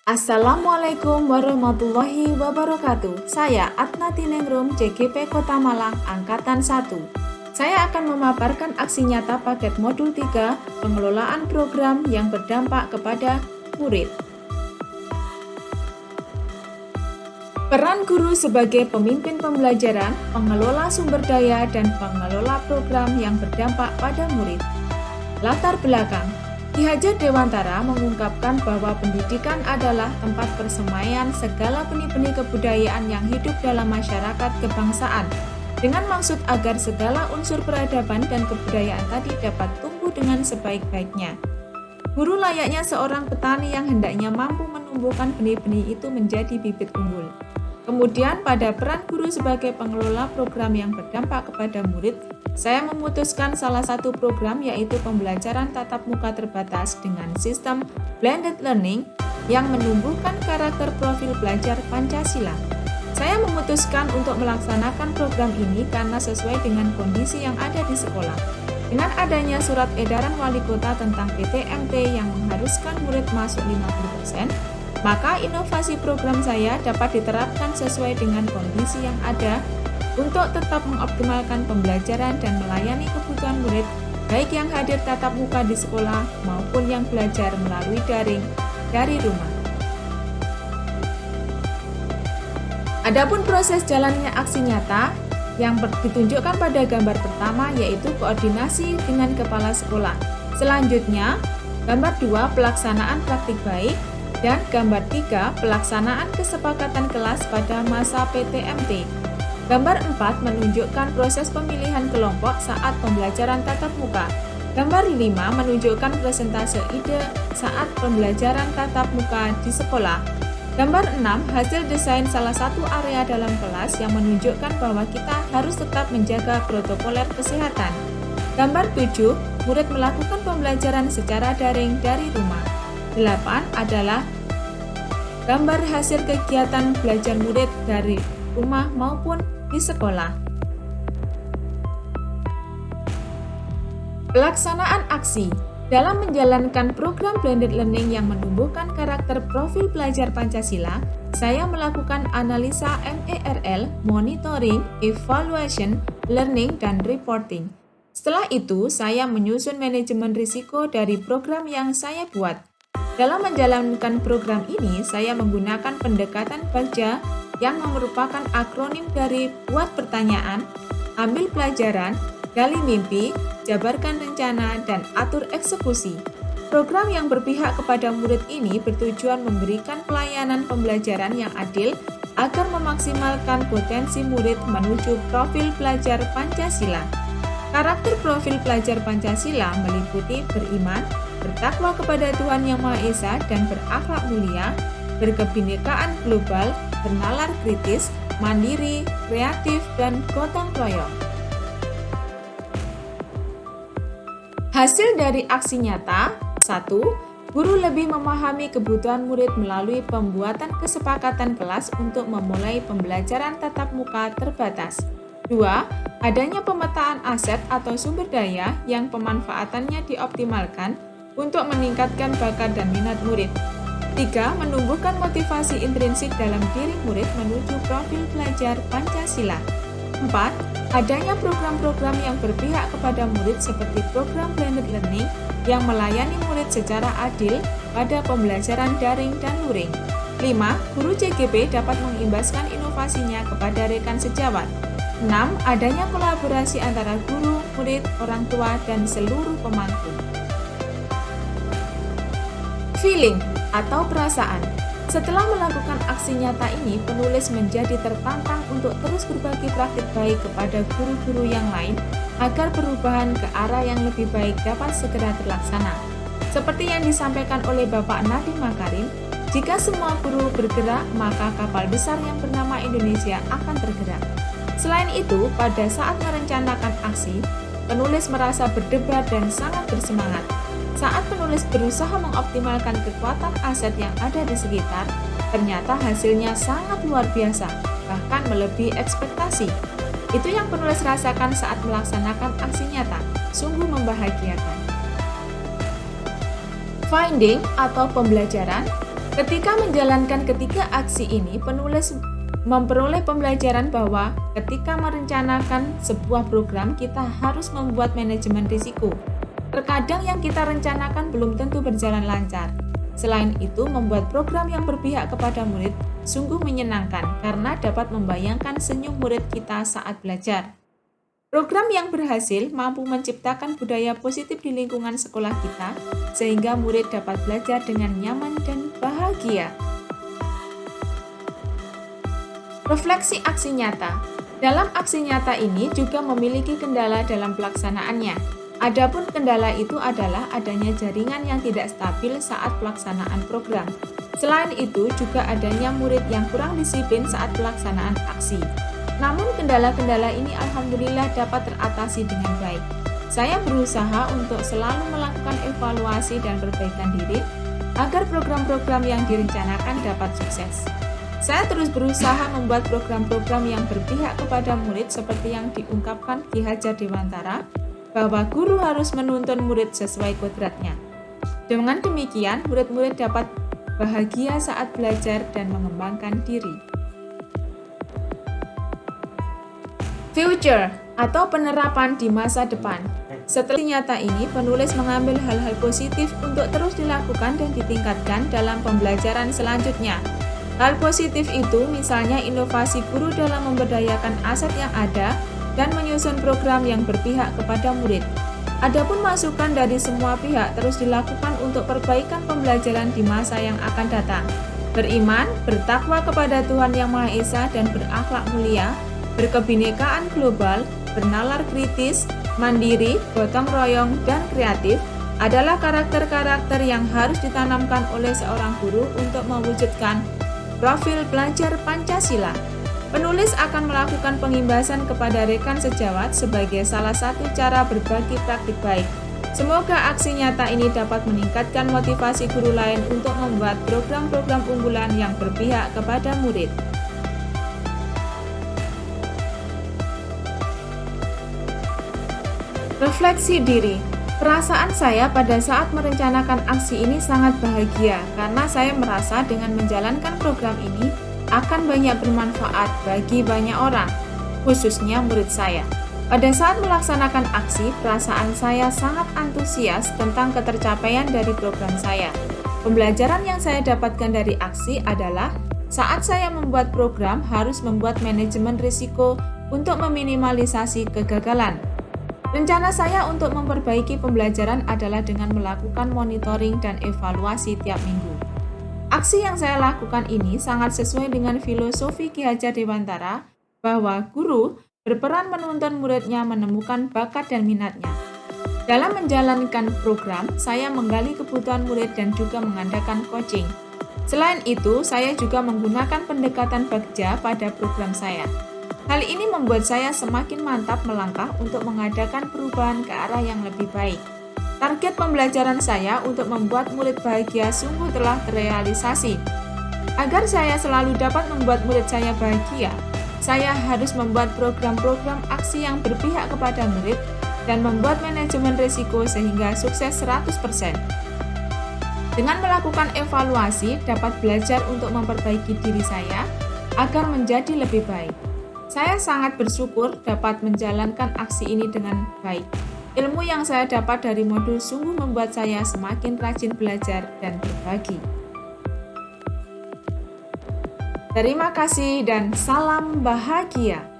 Assalamualaikum warahmatullahi wabarakatuh. Saya Atna Tinengrum, CGP Kota Malang, Angkatan 1. Saya akan memaparkan aksi nyata paket modul 3, pengelolaan program yang berdampak kepada murid. Peran guru sebagai pemimpin pembelajaran, pengelola sumber daya, dan pengelola program yang berdampak pada murid. Latar belakang: Ki Hajar Dewantara mengungkapkan bahwa pendidikan adalah tempat persemaian segala benih-benih kebudayaan yang hidup dalam masyarakat kebangsaan, dengan maksud agar segala unsur peradaban dan kebudayaan tadi dapat tumbuh dengan sebaik-baiknya. Guru layaknya seorang petani yang hendaknya mampu menumbuhkan benih-benih itu menjadi bibit unggul. Kemudian pada peran guru sebagai pengelola program yang berdampak kepada murid, saya memutuskan salah satu program yaitu pembelajaran tatap muka terbatas dengan sistem blended learning yang menumbuhkan karakter profil pelajar Pancasila. Saya memutuskan untuk melaksanakan program ini karena sesuai dengan kondisi yang ada di sekolah. Dengan adanya surat edaran wali kota tentang PTMT yang mengharuskan murid masuk 50%, maka inovasi program saya dapat diterapkan sesuai dengan kondisi yang ada untuk tetap mengoptimalkan pembelajaran dan melayani kebutuhan murid, baik yang hadir tatap muka di sekolah maupun yang belajar melalui daring dari rumah. Adapun proses jalannya aksi nyata yang ditunjukkan pada gambar pertama yaitu koordinasi dengan kepala sekolah. Selanjutnya, gambar 2 pelaksanaan praktik baik, dan gambar 3 pelaksanaan kesepakatan kelas pada masa PTMT. Gambar 4 menunjukkan proses pemilihan kelompok saat pembelajaran tatap muka. Gambar 5 menunjukkan presentase ide saat pembelajaran tatap muka di sekolah. Gambar 6 hasil desain salah satu area dalam kelas yang menunjukkan bahwa kita harus tetap menjaga protokoler kesehatan. Gambar 7 murid melakukan pembelajaran secara daring dari rumah. 8 adalah gambar hasil kegiatan belajar murid dari rumah maupun di sekolah. Pelaksanaan aksi dalam menjalankan program blended learning yang menumbuhkan karakter profil pelajar Pancasila, saya melakukan analisa MERL, monitoring, evaluation, learning, dan reporting. Setelah itu, saya menyusun manajemen risiko dari program yang saya buat. Dalam menjalankan program ini, saya menggunakan pendekatan BAJA yang merupakan akronim dari buat pertanyaan, ambil pelajaran, gali mimpi, jabarkan rencana, dan atur eksekusi. Program yang berpihak kepada murid ini bertujuan memberikan pelayanan pembelajaran yang adil agar memaksimalkan potensi murid menuju profil pelajar Pancasila. Karakter profil pelajar Pancasila meliputi beriman, bertakwa kepada Tuhan Yang Maha Esa, dan berakhlak mulia, berkebinekaan global, bernalar kritis, mandiri, kreatif, dan gotong royong. Hasil dari aksi nyata: 1. Guru lebih memahami kebutuhan murid melalui pembuatan kesepakatan kelas untuk memulai pembelajaran tatap muka terbatas. 2. Adanya pemetaan aset atau sumber daya yang pemanfaatannya dioptimalkan untuk meningkatkan bakat dan minat murid. 3. Menumbuhkan motivasi intrinsik dalam diri murid menuju profil pelajar Pancasila. 4. Adanya program-program yang berpihak kepada murid seperti program blended learning yang melayani murid secara adil pada pembelajaran daring dan luring. 5. Guru CGP dapat mengimbaskan inovasinya kepada rekan sejawat. 6. Adanya kolaborasi antara guru, murid, orang tua, dan seluruh pemangku. Feeling atau perasaan. Setelah melakukan aksi nyata ini, penulis menjadi tertantang untuk terus berbagi praktik baik kepada guru-guru yang lain agar perubahan ke arah yang lebih baik dapat segera terlaksana. Seperti yang disampaikan oleh Bapak Nadiem Makarim, jika semua guru bergerak, maka kapal besar yang bernama Indonesia akan tergerak. Selain itu, pada saat merencanakan aksi, penulis merasa berdebar dan sangat bersemangat. Saat penulis berusaha mengoptimalkan kekuatan aset yang ada di sekitar, ternyata hasilnya sangat luar biasa, bahkan melebihi ekspektasi. Itu yang penulis rasakan saat melaksanakan aksi nyata, sungguh membahagiakan. Finding atau pembelajaran. Ketika menjalankan ketiga aksi ini, penulis memperoleh pembelajaran bahwa ketika merencanakan sebuah program, kita harus membuat manajemen risiko. Terkadang yang kita rencanakan belum tentu berjalan lancar. Selain itu, membuat program yang berpihak kepada murid sungguh menyenangkan karena dapat membayangkan senyum murid kita saat belajar. Program yang berhasil mampu menciptakan budaya positif di lingkungan sekolah kita, sehingga murid dapat belajar dengan nyaman dan bahagia. Refleksi aksi nyata. Dalam aksi nyata ini juga memiliki kendala dalam pelaksanaannya. Adapun kendala itu adalah adanya jaringan yang tidak stabil saat pelaksanaan program. Selain itu, juga adanya murid yang kurang disiplin saat pelaksanaan aksi. Namun kendala-kendala ini alhamdulillah dapat teratasi dengan baik. Saya berusaha untuk selalu melakukan evaluasi dan perbaikan diri agar program-program yang direncanakan dapat sukses. Saya terus berusaha membuat program-program yang berpihak kepada murid seperti yang diungkapkan Ki Hajar Dewantara, bahwa guru harus menuntun murid sesuai kodratnya. Dengan demikian, murid-murid dapat bahagia saat belajar dan mengembangkan diri. Future atau penerapan di masa depan. Setelah nyata ini, penulis mengambil hal-hal positif untuk terus dilakukan dan ditingkatkan dalam pembelajaran selanjutnya. Hal positif itu misalnya inovasi guru dalam memberdayakan aset yang ada dan menyusun program yang berpihak kepada murid. Adapun masukan dari semua pihak terus dilakukan untuk perbaikan pembelajaran di masa yang akan datang. Beriman, bertakwa kepada Tuhan Yang Maha Esa dan berakhlak mulia, berkebinekaan global, bernalar kritis, mandiri, gotong royong, dan kreatif adalah karakter-karakter yang harus ditanamkan oleh seorang guru untuk mewujudkan profil pelajar Pancasila. Penulis akan melakukan pengimbasan kepada rekan sejawat sebagai salah satu cara berbagi praktik baik. Semoga aksi nyata ini dapat meningkatkan motivasi guru lain untuk membuat program-program unggulan yang berpihak kepada murid. Refleksi diri. Perasaan saya pada saat merencanakan aksi ini sangat bahagia karena saya merasa dengan menjalankan program ini akan banyak bermanfaat bagi banyak orang, khususnya murid saya. Pada saat melaksanakan aksi, perasaan saya sangat antusias tentang ketercapaian dari program saya. Pembelajaran yang saya dapatkan dari aksi adalah saat saya membuat program harus membuat manajemen risiko untuk meminimalisasi kegagalan. Rencana saya untuk memperbaiki pembelajaran adalah dengan melakukan monitoring dan evaluasi tiap minggu. Aksi yang saya lakukan ini sangat sesuai dengan filosofi Ki Hajar Dewantara bahwa guru berperan menuntun muridnya menemukan bakat dan minatnya. Dalam menjalankan program, saya menggali kebutuhan murid dan juga mengadakan coaching. Selain itu, saya juga menggunakan pendekatan bagja pada program saya. Hal ini membuat saya semakin mantap melangkah untuk mengadakan perubahan ke arah yang lebih baik. Target pembelajaran saya untuk membuat murid bahagia sungguh telah terrealisasi. Agar saya selalu dapat membuat murid saya bahagia, saya harus membuat program-program aksi yang berpihak kepada murid dan membuat manajemen risiko sehingga sukses 100%. Dengan melakukan evaluasi, dapat belajar untuk memperbaiki diri saya agar menjadi lebih baik. Saya sangat bersyukur dapat menjalankan aksi ini dengan baik. Ilmu yang saya dapat dari modul sungguh membuat saya semakin rajin belajar dan berbagi. Terima kasih dan salam bahagia.